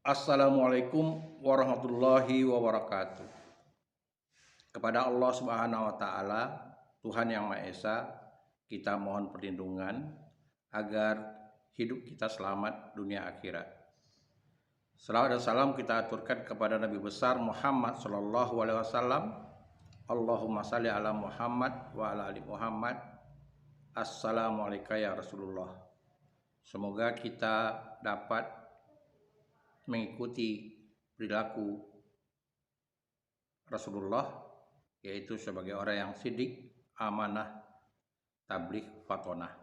Assalamualaikum warahmatullahi wabarakatuh. Kepada Allah Subhanahu wa taala, Tuhan yang Maha Esa, kita mohon perlindungan agar hidup kita selamat dunia akhirat. Salawat dan salam kita aturkan kepada Nabi besar Muhammad sallallahu alaihi wasallam. Allahumma salli ala Muhammad wa ala ali Muhammad. Assalamualaikum ya Rasulullah. Semoga kita dapat mengikuti perilaku Rasulullah, yaitu sebagai orang yang sidik, amanah, tabligh, fatonah.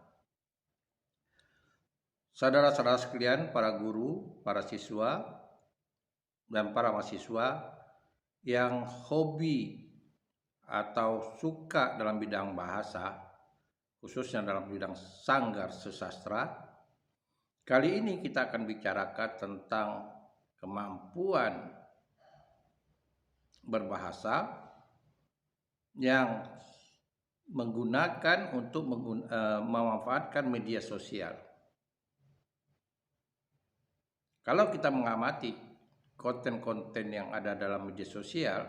Saudara-saudara sekalian, para guru, para siswa, dan para mahasiswa yang hobi atau suka dalam bidang bahasa, khususnya dalam bidang sanggar sesastra, kali ini kita akan bicarakan tentang kemampuan berbahasa yang menggunakan untuk memanfaatkan media sosial. Kalau kita mengamati konten-konten yang ada dalam media sosial,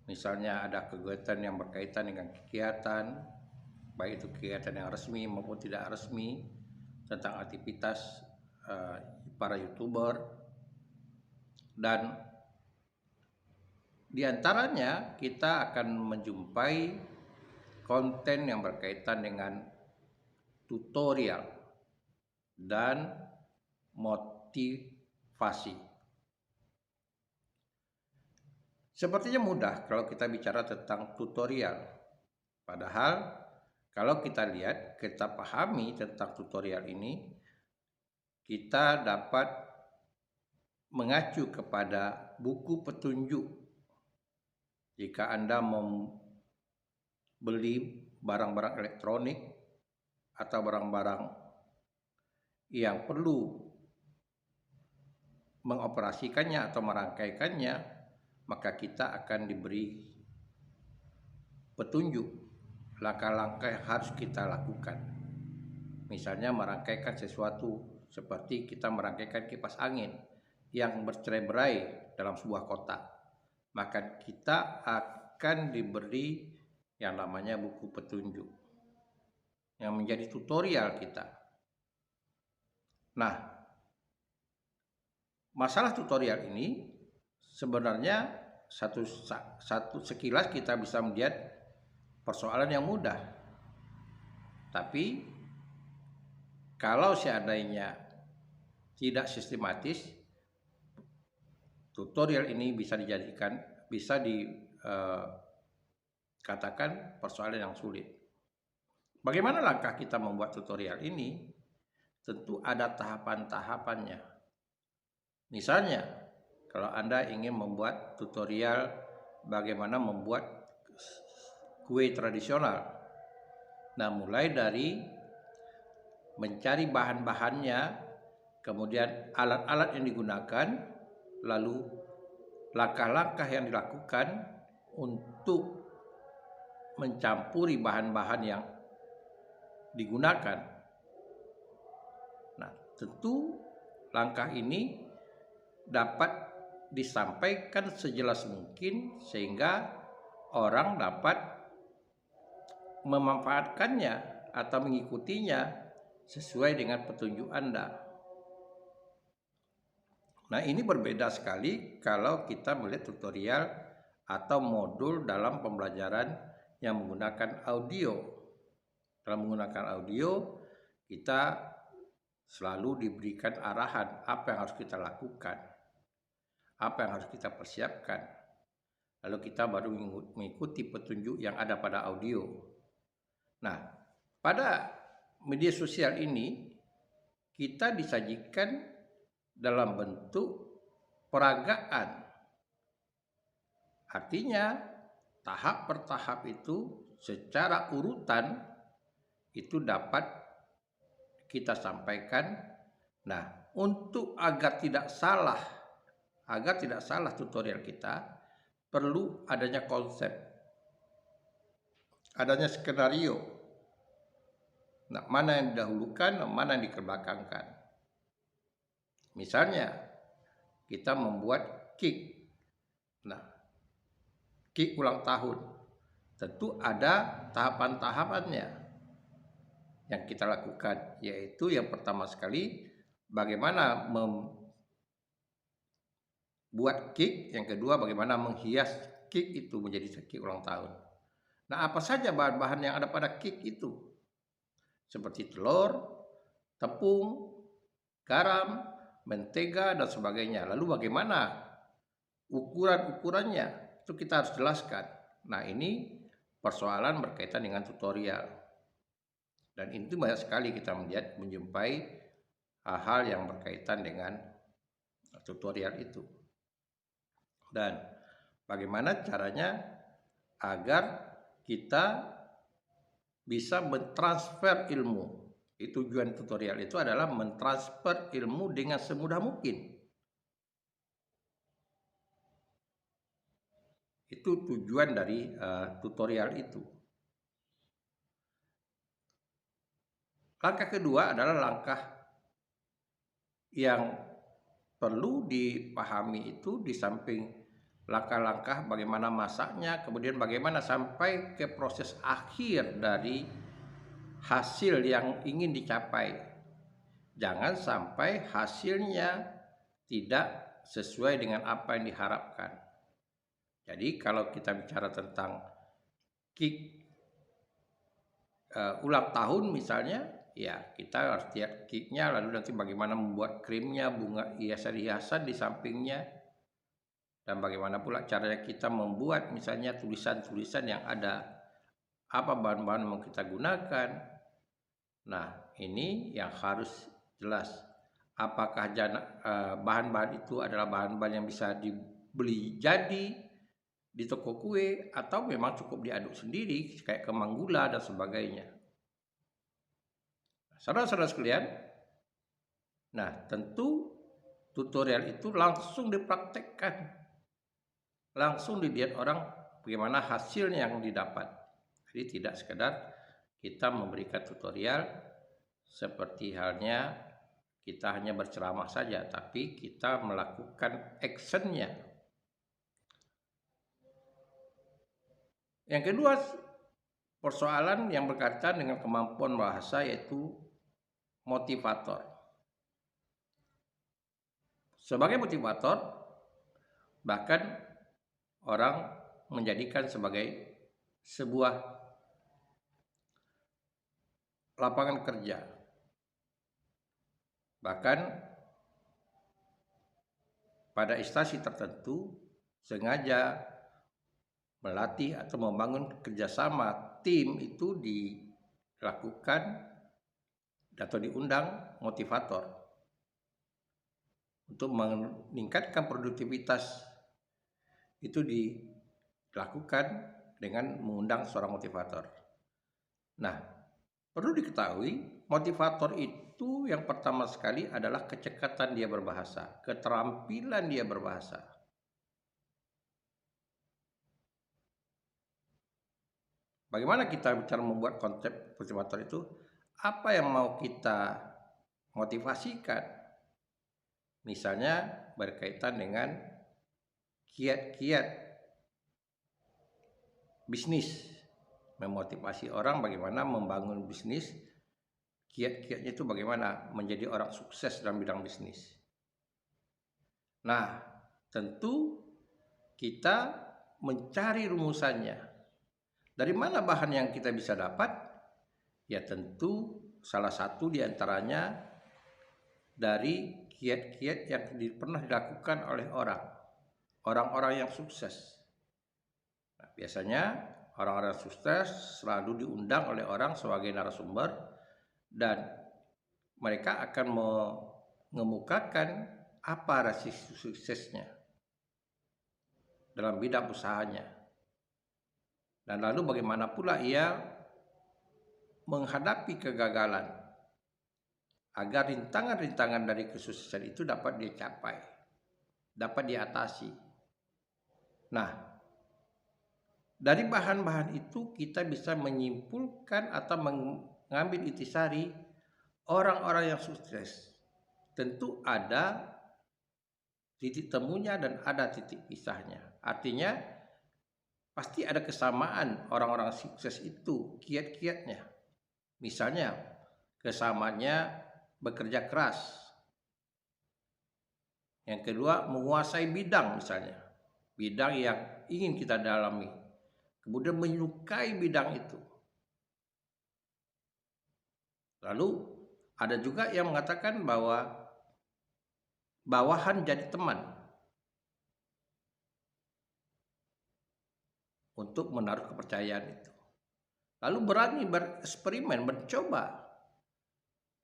misalnya ada kegiatan yang berkaitan dengan kegiatan, baik itu kegiatan yang resmi maupun tidak resmi, tentang aktivitas para YouTuber, dan diantaranya kita akan menjumpai konten yang berkaitan dengan tutorial dan motivasi. Sepertinya mudah kalau kita bicara tentang tutorial, padahal kalau kita lihat, kita pahami tentang tutorial ini, kita dapat mengacu kepada buku petunjuk. Jika Anda membeli barang-barang elektronik atau barang-barang yang perlu mengoperasikannya atau merangkaikannya, maka kita akan diberi petunjuk langkah-langkah yang harus kita lakukan. Misalnya merangkaikan sesuatu seperti kita merangkaikan kipas angin yang bercerai-berai dalam sebuah kotak, maka kita akan diberi yang namanya buku petunjuk yang menjadi tutorial kita. Nah, masalah tutorial ini sebenarnya satu sekilas kita bisa melihat persoalan yang mudah, tapi kalau seandainya tidak sistematis, tutorial ini bisa dikatakan persoalan yang sulit. Bagaimana langkah kita membuat tutorial ini? Tentu ada tahapan-tahapannya. Misalnya, kalau Anda ingin membuat tutorial bagaimana membuat kue tradisional, nah mulai dari mencari bahan-bahannya, kemudian alat-alat yang digunakan, lalu langkah-langkah yang dilakukan untuk mencampuri bahan-bahan yang digunakan. Nah, tentu langkah ini dapat disampaikan sejelas mungkin sehingga orang dapat memanfaatkannya atau mengikutinya sesuai dengan petunjuk Anda. Nah, ini berbeda sekali kalau kita melihat tutorial atau modul dalam pembelajaran yang menggunakan audio. Dalam menggunakan audio, kita selalu diberikan arahan apa yang harus kita lakukan, apa yang harus kita persiapkan. Lalu kita baru mengikuti petunjuk yang ada pada audio. Nah, pada media sosial ini kita disajikan dalam bentuk peragaan. Artinya tahap per tahap itu secara urutan itu dapat kita sampaikan. Nah, untuk agar tidak salah tutorial kita, perlu adanya konsep, adanya skenario. Nah, mana yang didahulukan, mana yang dikebelakangkan. Misalnya, kita membuat kick. Nah, kick ulang tahun. Tentu ada tahapan-tahapannya yang kita lakukan, yaitu yang pertama sekali bagaimana membuat kick, yang kedua bagaimana menghias kick itu menjadi kick ulang tahun. Nah, apa saja bahan-bahan yang ada pada kick itu? Seperti telur, tepung, garam, mentega, dan sebagainya. Lalu bagaimana ukuran-ukurannya? Itu kita harus jelaskan. Nah, ini persoalan berkaitan dengan tutorial. Dan itu banyak sekali kita menjumpai hal-hal yang berkaitan dengan tutorial itu. Dan bagaimana caranya agar kita bisa mentransfer ilmu. Tujuan tutorial itu adalah mentransfer ilmu dengan semudah mungkin. Itu tujuan dari tutorial itu. Langkah kedua adalah langkah yang perlu dipahami itu di samping langkah-langkah bagaimana masaknya, kemudian bagaimana sampai ke proses akhir dari hasil yang ingin dicapai. Jangan sampai hasilnya tidak sesuai dengan apa yang diharapkan. Jadi kalau kita bicara tentang kick ulang tahun misalnya, ya kita harus lihat kicknya, lalu nanti bagaimana membuat krimnya, bunga hiasan-hiasan di sampingnya, dan bagaimana pula caranya kita membuat misalnya tulisan-tulisan yang ada, apa bahan-bahan yang mau kita gunakan. Nah, ini yang harus jelas. Apakah bahan-bahan itu adalah bahan-bahan yang bisa dibeli jadi di toko kue, atau memang cukup diaduk sendiri kayak kemang gula dan sebagainya. Saudara-saudara sekalian, nah tentu tutorial itu langsung dipraktekkan, langsung dilihat orang bagaimana hasilnya yang didapat. Jadi tidak sekedar kita memberikan tutorial seperti halnya kita hanya berceramah saja, tapi kita melakukan actionnya. Yang kedua, persoalan yang berkaitan dengan kemampuan bahasa, yaitu motivator. Sebagai motivator, bahkan orang menjadikan sebagai sebuah lapangan kerja. Bahkan pada instansi tertentu sengaja melatih atau membangun kerjasama tim itu dilakukan atau diundang motivator untuk meningkatkan produktivitas. Itu dilakukan dengan mengundang seorang motivator. Nah, perlu diketahui motivator itu yang pertama sekali adalah kecekatan dia berbahasa, keterampilan dia berbahasa. Bagaimana kita bicara membuat konsep motivator itu? Apa yang mau kita motivasikan? Misalnya berkaitan dengan kiat-kiat bisnis, memotivasi orang bagaimana membangun bisnis, kiat-kiatnya itu bagaimana menjadi orang sukses dalam bidang bisnis. Nah, tentu kita mencari rumusannya. Dari mana bahan yang kita bisa dapat? Ya tentu salah satu diantaranya dari kiat-kiat yang pernah dilakukan oleh orang-orang yang sukses. Nah, biasanya orang-orang sukses selalu diundang oleh orang sebagai narasumber, dan mereka akan mengemukakan apa rahasia suksesnya dalam bidang usahanya, dan lalu bagaimana pula ia menghadapi kegagalan agar rintangan-rintangan dari kesuksesan itu dapat dicapai, dapat diatasi. Nah, dari bahan-bahan itu kita bisa menyimpulkan atau mengambil intisari orang-orang yang sukses. Tentu ada titik temunya dan ada titik pisahnya. Artinya pasti ada kesamaan orang-orang sukses itu, kiat-kiatnya. Misalnya kesamaannya bekerja keras. Yang kedua, menguasai bidang misalnya. Bidang yang ingin kita dalami. Kemudian menyukai bidang itu. Lalu ada juga yang mengatakan bahwa bawahan jadi teman untuk menaruh kepercayaan itu. Lalu berani bereksperimen, mencoba.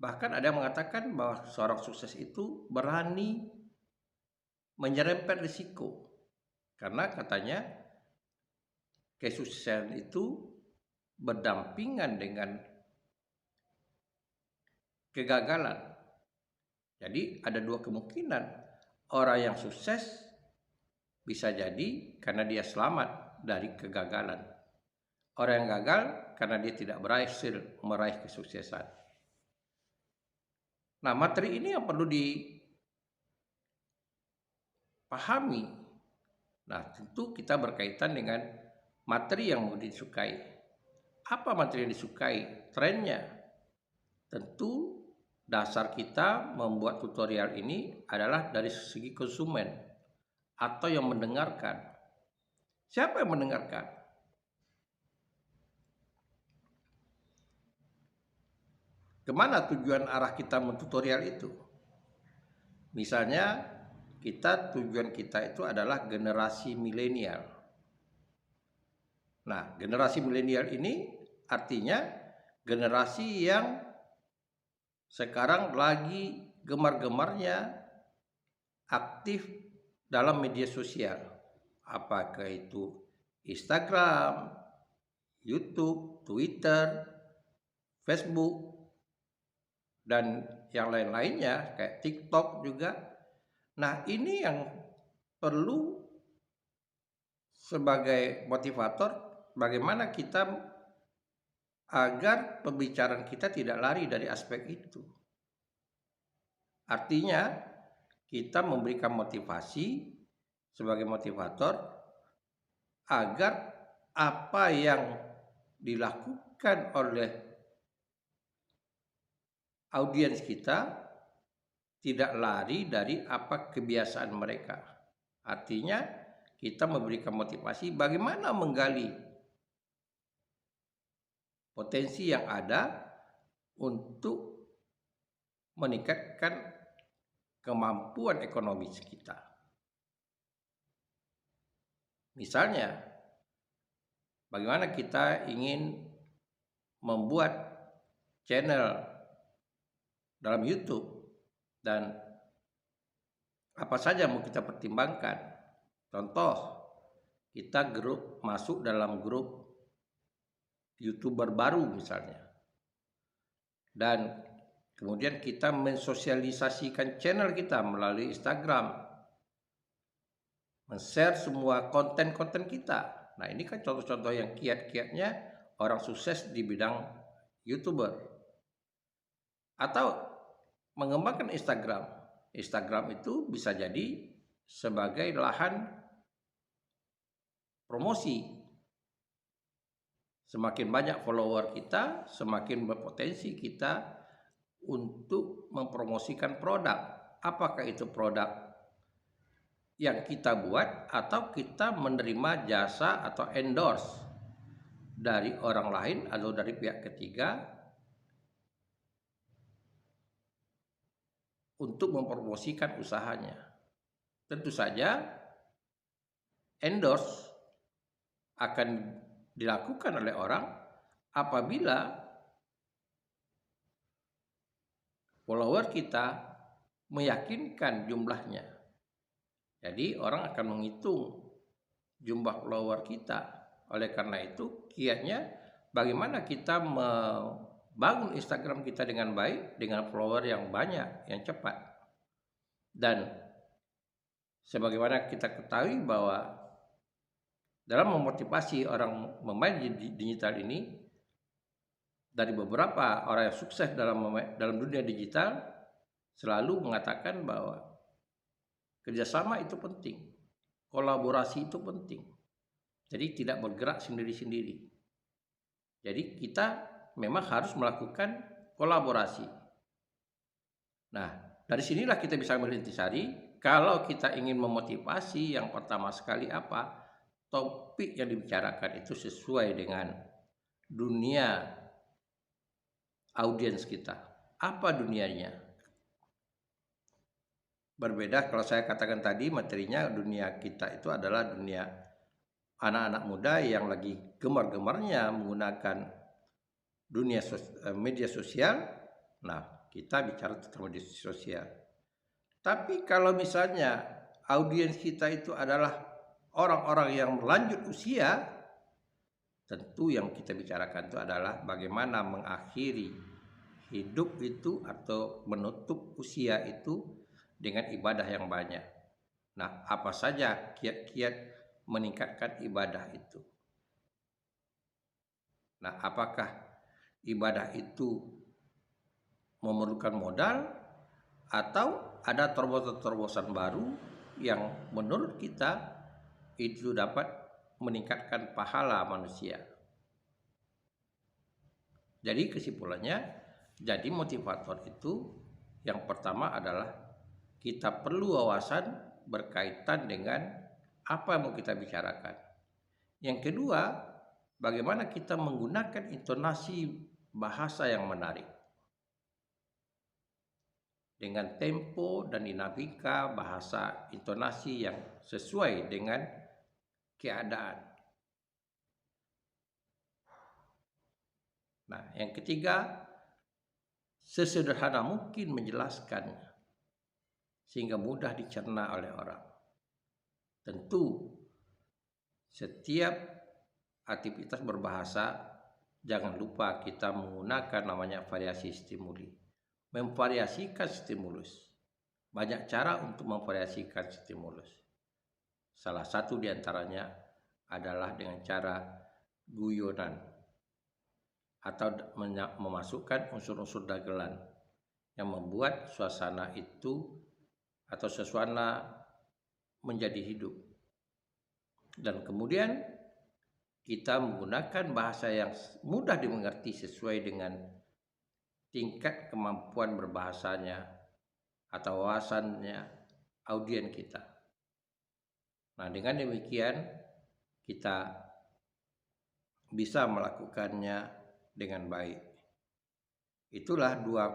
Bahkan ada yang mengatakan bahwa seorang sukses itu berani menyerempet risiko. Karena katanya kesuksesan itu berdampingan dengan kegagalan. Jadi ada dua kemungkinan. Orang yang sukses bisa jadi karena dia selamat dari kegagalan. Orang yang gagal karena dia tidak berhasil meraih kesuksesan. Nah, materi ini yang perlu dipahami. Nah, tentu kita berkaitan dengan materi yang mau disukai. Apa materi yang disukai? Trennya. Tentu dasar kita membuat tutorial ini adalah dari segi konsumen atau yang mendengarkan. Siapa yang mendengarkan? Kemana tujuan arah kita mentutorial itu? Misalnya tujuan kita itu adalah generasi milenial. Nah, generasi milenial ini artinya generasi yang sekarang lagi gemar-gemarnya aktif dalam media sosial. Apakah itu Instagram, YouTube, Twitter, Facebook, dan yang lain-lainnya kayak TikTok juga. Nah, ini yang perlu sebagai motivator bagaimana kita agar pembicaraan kita tidak lari dari aspek itu. Artinya kita memberikan motivasi sebagai motivator agar apa yang dilakukan oleh audiens kita tidak lari dari apa kebiasaan mereka. Artinya kita memberikan motivasi bagaimana menggali potensi yang ada untuk meningkatkan kemampuan ekonomi kita. Misalnya, bagaimana kita ingin membuat channel dalam YouTube dan apa saja mau kita pertimbangkan. Contoh, kita masuk dalam grup YouTuber baru misalnya. Dan kemudian kita mensosialisasikan channel kita melalui Instagram. Men-share semua konten-konten kita. Nah, ini kan contoh-contoh yang kiat-kiatnya orang sukses di bidang YouTuber. Atau mengembangkan Instagram. Instagram itu bisa jadi sebagai lahan promosi. Semakin banyak follower kita, semakin berpotensi kita untuk mempromosikan produk. Apakah itu produk yang kita buat atau kita menerima jasa atau endorse dari orang lain atau dari pihak ketiga untuk mempromosikan usahanya. Tentu saja endorse akan dilakukan oleh orang apabila follower kita meyakinkan jumlahnya. Jadi orang akan menghitung jumlah follower kita. Oleh karena itu kiatnya bagaimana kita membangun Instagram kita dengan baik, dengan follower yang banyak, yang cepat. Dan sebagaimana kita ketahui bahwa dalam memotivasi orang memain digital ini, dari beberapa orang yang sukses dalam dunia digital selalu mengatakan bahwa Kerjasama itu penting, kolaborasi itu penting. Jadi tidak bergerak sendiri-sendiri. Jadi kita memang harus melakukan kolaborasi. Nah, dari sinilah kita bisa merintisari. Kalau kita ingin memotivasi, yang pertama sekali apa? Topik yang dibicarakan itu sesuai dengan dunia audiens kita. Apa dunianya? Berbeda kalau saya katakan tadi, materinya dunia kita itu adalah dunia anak-anak muda yang lagi gemar-gemarnya menggunakan media sosial. Nah, kita bicara tentang media sosial. Tapi kalau misalnya audiens kita itu adalah orang-orang yang lanjut usia, tentu yang kita bicarakan itu adalah bagaimana mengakhiri hidup itu atau menutup usia itu dengan ibadah yang banyak. Nah, apa saja kiat-kiat meningkatkan ibadah itu? Nah, apakah ibadah itu memerlukan modal atau ada terobosan-terobosan baru yang menurut kita itu dapat meningkatkan pahala manusia? Jadi kesimpulannya, jadi motivator itu yang pertama adalah kita perlu wawasan berkaitan dengan apa yang mau kita bicarakan. Yang kedua, bagaimana kita menggunakan intonasi bahasa yang menarik. Dengan tempo dan dinamika bahasa intonasi yang sesuai dengan keadaan. Nah, yang ketiga, sesederhana mungkin menjelaskannya sehingga mudah dicerna oleh orang. Tentu setiap aktivitas berbahasa jangan lupa kita menggunakan namanya variasi stimuli. Memvariasikan stimulus. Banyak cara untuk memvariasikan stimulus. Salah satu diantaranya adalah dengan cara guyonan atau memasukkan unsur-unsur dagelan yang membuat suasana itu atau suasana menjadi hidup. Dan kemudian kita menggunakan bahasa yang mudah dimengerti sesuai dengan tingkat kemampuan berbahasanya atau wawasannya audien kita. Nah, dengan demikian kita bisa melakukannya dengan baik. Itulah dua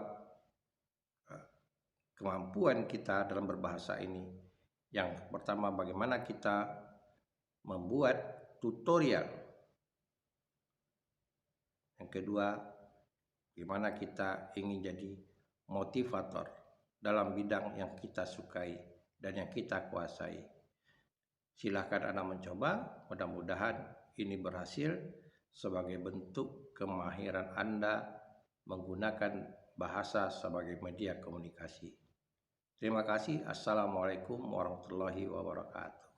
kemampuan kita dalam berbahasa ini. Yang pertama, bagaimana kita membuat tutorial. Yang kedua, bagaimana kita ingin jadi motivator dalam bidang yang kita sukai dan yang kita kuasai. Silahkan Anda mencoba, mudah-mudahan ini berhasil sebagai bentuk kemahiran Anda menggunakan bahasa sebagai media komunikasi. Terima kasih. Assalamualaikum warahmatullahi wabarakatuh.